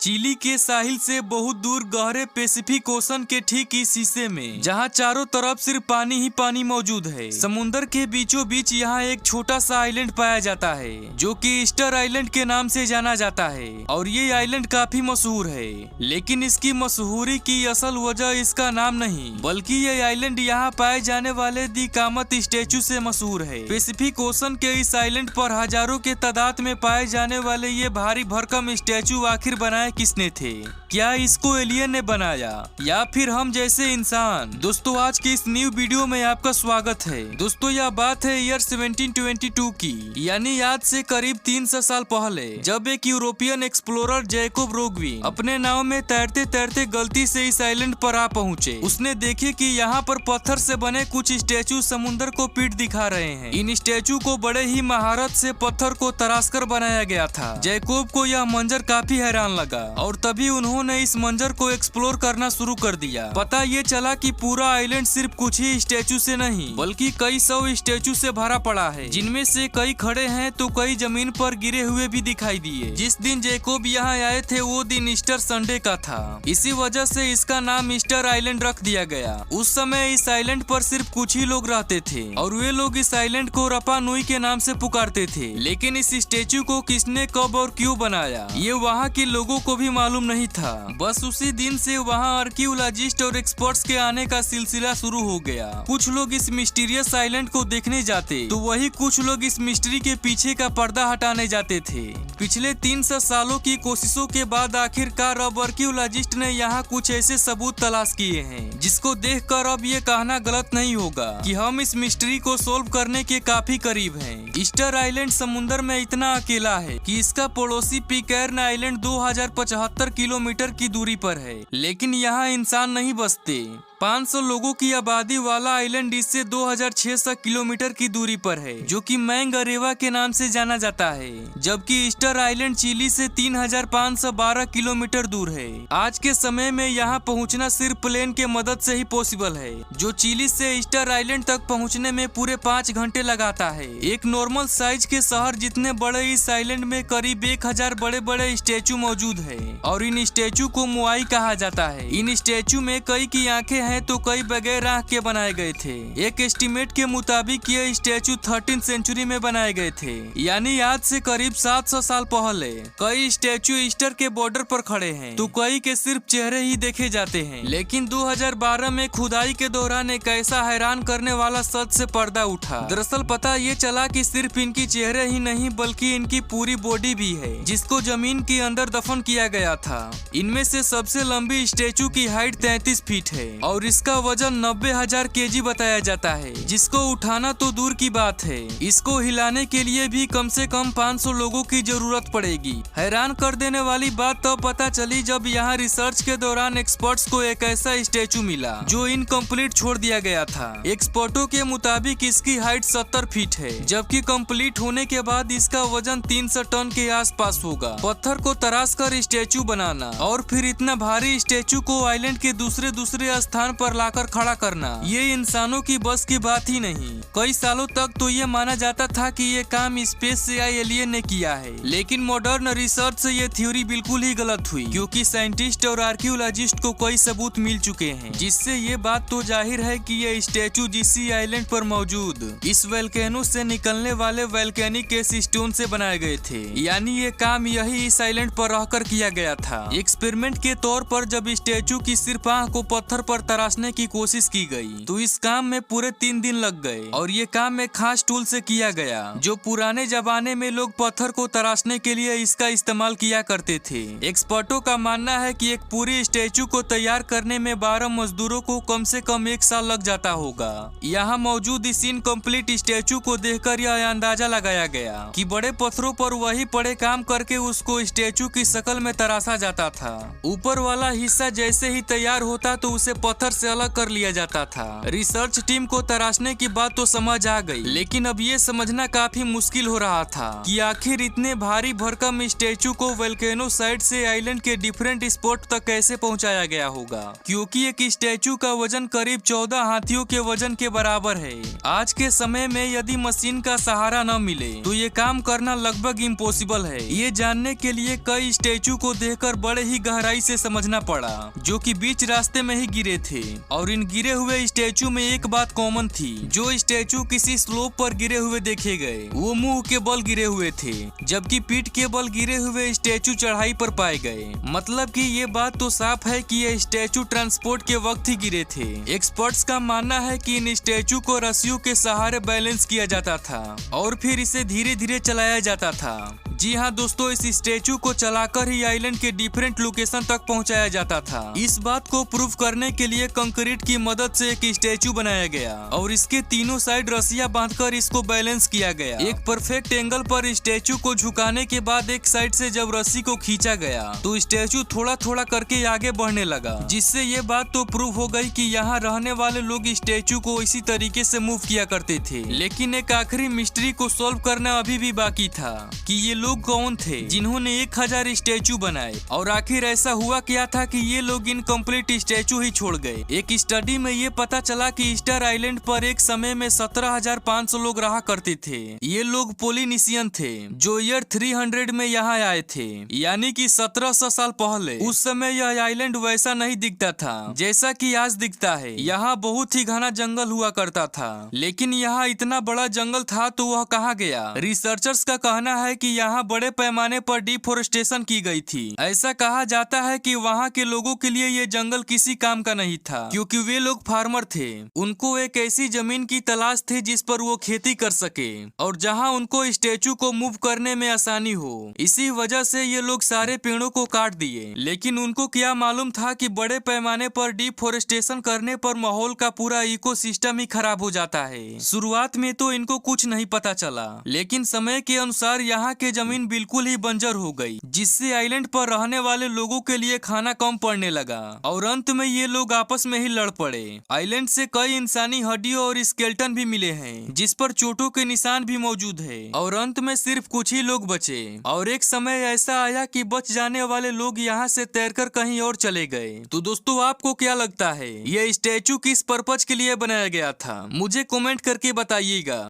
Chilli के साहिल से बहुत दूर गहरे पैसिफिक ओशन के ठीक इस हिस्से में, जहां चारों तरफ सिर्फ पानी ही पानी मौजूद है। समुंदर के बीचों बीच यहाँ एक छोटा सा आइलैंड पाया जाता है जो कि ईस्टर आइलैंड के नाम से जाना जाता है और ये आइलैंड काफी मशहूर है। लेकिन इसकी मशहूरी की असल वजह इसका नाम नहीं, बल्कि ये आइलैंड यहाँ पाए जाने वाले दी कामत स्टेचू से मशहूर है। पैसिफिक ओशन के इस आइलैंड पर हजारों के तादाद में पाए जाने वाले ये भारी भरकम स्टेचू आखिर बनाए किसने थे? क्या इसको एलियन ने बनाया या फिर हम जैसे इंसान? दोस्तों, आज के इस न्यू वीडियो में आपका स्वागत है। दोस्तों, यह बात है ईयर 1722 की, यानी आज से करीब 300 साल पहले, जब एक यूरोपियन एक्सप्लोरर जैकोब रोगविन अपने नाव में तैरते तैरते गलती से इस आइलैंड पर आ पहुंचे। उसने देखे कि यहाँ पर पत्थर से बने कुछ स्टेचू समुद्र को पीठ दिखा रहे हैं। इन स्टेचू को बड़े ही महारत से पत्थर को तराशकर बनाया गया था। जैकोब को यह मंजर काफी हैरान लगा और तभी उन्होंने इस मंजर को एक्सप्लोर करना शुरू कर दिया। पता ये चला कि पूरा आइलैंड सिर्फ कुछ ही स्टेचू से नहीं बल्कि कई 100 स्टेचू से भरा पड़ा है, जिनमें से कई खड़े हैं तो कई जमीन पर गिरे हुए भी दिखाई दिए। जिस दिन जैकोब यहाँ आए थे वो दिन ईस्टर संडे का था, इसी वजह से इसका नाम ईस्टर आइलैंड रख दिया गया। उस समय इस आइलैंड पर सिर्फ कुछ ही लोग रहते थे और वे लोग इस आइलैंड को रपा नुई के नाम से पुकारते थे। लेकिन इस स्टेचू को किसने, कब और क्यों बनाया, ये वहाँ के लोगों को भी मालूम नहीं था। बस उसी दिन से वहाँ आर्कियोलॉजिस्ट और एक्सपर्ट्स के आने का सिलसिला शुरू हो गया। कुछ लोग इस मिस्टीरियस आइलैंड को देखने जाते तो वही कुछ लोग इस मिस्ट्री के पीछे का पर्दा हटाने जाते थे। पिछले 300 सालों की कोशिशों के बाद आखिरकार अब आर्कियोलॉजिस्ट ने यहाँ कुछ ऐसे सबूत तलाश किए हैं जिसको देखकर अब ये कहना गलत नहीं होगा कि हम इस मिस्ट्री को सोल्व करने के काफी करीब हैं। ईस्टर आइलैंड समुद्र में इतना अकेला है कि इसका पड़ोसी पिकैर्न आइलैंड 2075 किलोमीटर की दूरी पर है, लेकिन यहाँ इंसान नहीं बसते। 500 लोगों की आबादी वाला आइलैंड इससे 2600 किलोमीटर की दूरी पर है, जो कि मैंगरेवा के नाम से जाना जाता है, जबकि ईस्टर आइलैंड चिली से 3512 किलोमीटर दूर है। आज के समय में यहाँ पहुँचना सिर्फ प्लेन के मदद से ही पॉसिबल है, जो चिली से ईस्टर आइलैंड तक पहुँचने में पूरे 5 घंटे लगाता है। एक नॉर्मल साइज के शहर जितने बड़े इस आइलैंड में करीब 1000 बड़े बड़े स्टेचू मौजूद है और इन स्टेचू को मोआई कहा जाता है। इन स्टेचू में कई की आंखें हैं तो कई बगैर आंख के बनाए गए थे। एक एस्टीमेट के मुताबिक ये स्टेचू 13th सेंचुरी में बनाए गए थे, यानी आज से करीब 700 साल पहले। कई स्टेचू ईस्टर के बॉर्डर पर खड़े हैं तो कई के सिर्फ चेहरे ही देखे जाते हैं। लेकिन 2012 में खुदाई के दौरान एक ऐसा हैरान करने वाला सच से पर्दा उठा। दरअसल पता ये चला कि सिर्फ इनकी चेहरे ही नहीं बल्कि इनकी पूरी बॉडी भी है, जिसको जमीन के अंदर दफन किया गया था। इनमें से सबसे लंबी स्टेचू की हाइट 33 फीट है और इसका वजन 90,000 केजी बताया जाता है, जिसको उठाना तो दूर की बात है, इसको हिलाने के लिए भी कम से कम 500 लोगों की जरूरत पड़ेगी। हैरान कर देने वाली बात तो पता चली जब यहाँ रिसर्च के दौरान एक्सपर्ट्स को एक ऐसा स्टेचू मिला जो इनकम्प्लीट छोड़ दिया गया था। एक्सपर्टों के मुताबिक इसकी हाइट 70 फीट है, जबकि कंप्लीट होने के बाद इसका वजन 300 टन के आसपास होगा। पत्थर को तराश कर स्टेचू बनाना और फिर इतना भारी स्टेचू को आइलैंड के दूसरे स्थान पर लाकर खड़ा करना, ये इंसानों की बस की बात ही नहीं। कई सालों तक तो ये माना जाता था कि ये काम स्पेस से आए एलियन ने किया है, लेकिन मॉडर्न रिसर्च से ये थ्योरी बिल्कुल ही गलत हुई, क्योंकि साइंटिस्ट और आर्कियोलॉजिस्ट को कई सबूत मिल चुके हैं जिससे ये बात तो जाहिर है कि ये स्टेचू जिसी आइलैंड पर मौजूद इस वोल्केनो से निकलने वाले वोल्केनिक गैस स्टोन से बनाए गए थे। यानी ये काम यही इस आइलैंड पर रहकर किया गया था। एक्सपेरिमेंट के तौर पर जब स्टेचू की सिर्फ आंख को पत्थर पर तराशने की कोशिश की गई तो इस काम में पूरे 3 दिन लग गए और ये काम एक खास टूल से किया गया जो पुराने जमाने में लोग पत्थर को तराशने के लिए इसका इस्तेमाल किया करते थे। एक्सपर्टों का मानना है कि एक पूरी स्टेचू को तैयार करने में 12 मजदूरों को कम से कम 1 साल लग जाता होगा। यहाँ मौजूद इस इनकम्प्लीट स्टेचू को देखकर यह अंदाजा लगाया गया कि बड़े पत्थरों पर वही पड़े काम करके उसको स्टेचू की शक्ल में तराशा जाता था। ऊपर वाला हिस्सा जैसे ही तैयार होता तो उसे पत्थर पत्थर से अलग कर लिया जाता था। रिसर्च टीम को तराशने की बात तो समझ आ गई, लेकिन अब ये समझना काफी मुश्किल हो रहा था कि आखिर इतने भारी भरकम स्टेचू को वोल्केनो साइड से आइलैंड के डिफरेंट स्पॉट तक कैसे पहुंचाया गया होगा, क्योंकि एक स्टेचू का वजन करीब 14 हाथियों के वजन के बराबर है। आज के समय में यदि मशीन का सहारा न मिले तो ये काम करना लगभग इम्पॉसिबल है। ये जानने के लिए कई स्टेचू को देखकर बड़े ही गहराई से समझना पड़ा, जो कि बीच रास्ते में ही गिरे थे। और इन गिरे हुए स्टेचू में एक बात कॉमन थी, जो स्टेचू किसी स्लोप पर गिरे हुए देखे गए वो मुंह के बल गिरे हुए थे, जबकि पीठ के बल गिरे हुए स्टेचू चढ़ाई पर पाए गए। मतलब कि ये बात तो साफ है कि ये स्टेचू ट्रांसपोर्ट के वक्त ही गिरे थे। एक्सपर्ट्स का मानना है कि इन स्टेचू को रस्सियों के सहारे बैलेंस किया जाता था और फिर इसे धीरे धीरे चलाया जाता था। जी हाँ दोस्तों, इस स्टेचू को चलाकर ही आइलैंड के डिफरेंट लोकेशन तक पहुंचाया जाता था। इस बात को प्रूव करने के लिए कंक्रीट की मदद से एक स्टेचू बनाया गया और इसके तीनों साइड रस्सियां बांधकर इसको बैलेंस किया गया। एक परफेक्ट एंगल पर स्टेचू को झुकाने के बाद एक साइड से जब रस्सी को खींचा गया तो स्टेचू थोड़ा थोड़ा करके आगे बढ़ने लगा, जिससे ये बात तो प्रूव हो गई कि यहाँ रहने वाले लोग स्टेचू को इसी तरीके से मूव किया करते थे। लेकिन एक आखिरी मिस्ट्री को सोल्व करना अभी भी बाकी था कि ये लोग कौन थे जिन्होंने 1000 स्टेचू बनाए, और आखिर ऐसा हुआ क्या था कि ये लोग इनकम्प्लीट स्टेचू ही छोड़ गए। एक स्टडी में ये पता चला कि ईस्टर आइलैंड पर एक समय में 17,500 लोग रहा करते थे। ये लोग पोलिनेशियन थे जो ईयर 300 में यहाँ आए थे, यानी कि 1700 साल पहले। उस समय यह आइलैंड वैसा नहीं दिखता था जैसा कि आज दिखता है। यहाँ बहुत ही घना जंगल हुआ करता था, लेकिन यहाँ इतना बड़ा जंगल था तो वह कहाँ गया। रिसर्चर्स का कहना है कि यहाँ बड़े पैमाने पर डिफोरेस्टेशन की गई थी। ऐसा कहा जाता है कि वहाँ के लोगों के लिए ये जंगल किसी काम का नहीं था, क्योंकि वे लोग फार्मर थे। उनको एक ऐसी जमीन की तलाश थी जिस पर वो खेती कर सके और जहाँ उनको स्टेचू को मूव करने में आसानी हो। इसी वजह से ये लोग सारे पेड़ों को काट दिए, लेकिन उनको क्या मालूम था कि बड़े पैमाने पर डिफोरेस्टेशन करने पर माहौल का पूरा इकोसिस्टम ही खराब हो जाता है। शुरुआत में तो इनको कुछ नहीं पता चला, लेकिन समय के अनुसार यहाँ के जमीन बिल्कुल ही बंजर हो गई, जिससे आइलैंड पर रहने वाले लोगों के लिए खाना कम पड़ने लगा और अंत में ये लोग आपस में ही लड़ पड़े। आइलैंड से कई इंसानी हड्डियों और स्केलेटन भी मिले हैं, जिस पर चोटों के निशान भी मौजूद है, और अंत में सिर्फ कुछ ही लोग बचे। और एक समय ऐसा आया कि बच जाने वाले लोग यहाँ से तैरकर कहीं और चले गए। तो दोस्तों, आपको क्या लगता है ये स्टैचू किस पर्पज के लिए बनाया गया था? मुझे कमेंट करके बताइएगा।